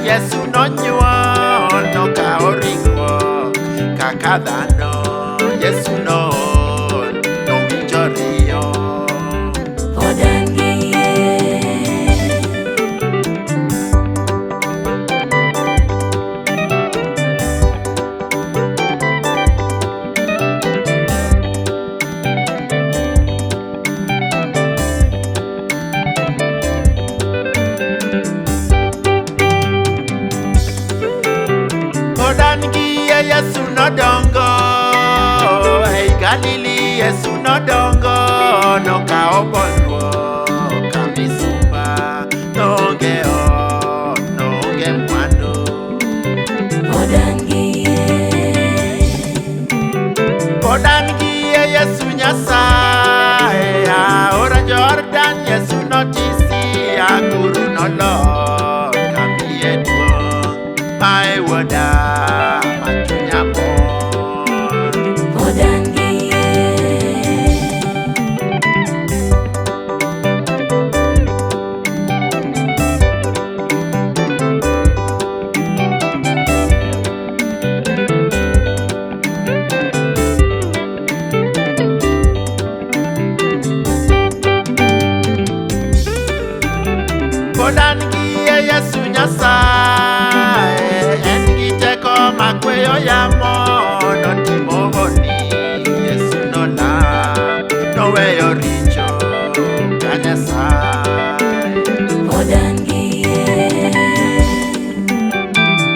Yesu no nyuol no ka oringo kaka dhano. Yesu no winjo riyo. Pod en gi yie. Yesu no dongo, hey Galili Yesu no dongo, no ka obolwo, ka misumba, nonge mwano. Pod en gi yie. Pod en gi yie Yesu Nyasaye, ora Jordan Yesu no tisi, akuru no Lord, ka miye duong', mae woda. Pod en gi yie. Pod en gi yie Yesu Nyasaye, en gi teko makweyo yamo, notimo honni Yesu nolam, noweyo richo ka Nyasaye. Pod en gi yie.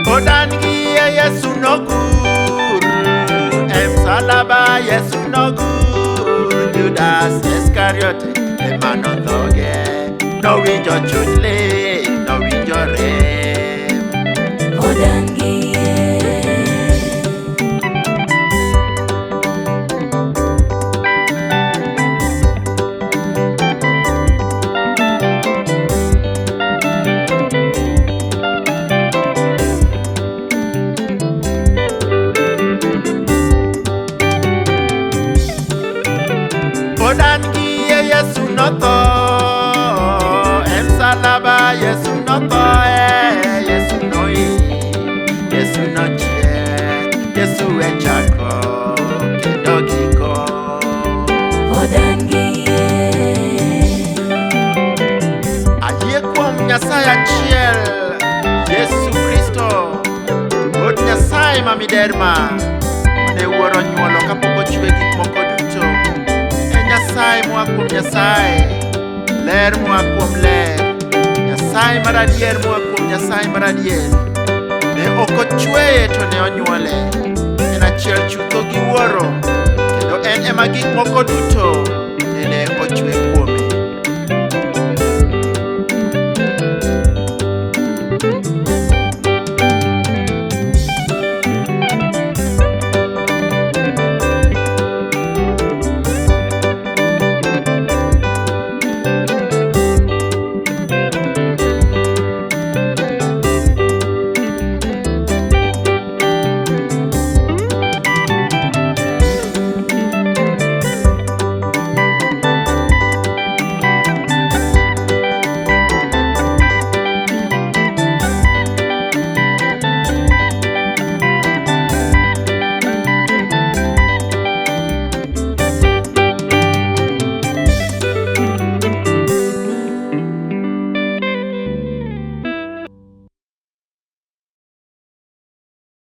Pod en gi yie Yesu nogur, e msalaba Yesu nogur, Judas Iskariote ema nodhoge, nowinjo chuny lit, nowinjo rem. Pod en gi yie. Pod en gi yie Yesu notho, e msalaba Yesu notho, Yesu noyik, Yesu nochier, Yesu e chakruok kendo giko. Pod en gi yie. Ayie kuom Nyasaye achiel, Yesu Kristo, Wuod Nyasaye ma miderma, ne Wuoro nyuolo kapok ochwe gik moko duto. Nyasaye moa kuom Nyasaye, ler moa kuom ler, Nyasaye mar adier moa kuom Nyasaye mar adier. Ne ok ochweye to ne onyuole, en achiel chutho gi Wuoro, kendo en ema gik moko duto ne ochwe kuome.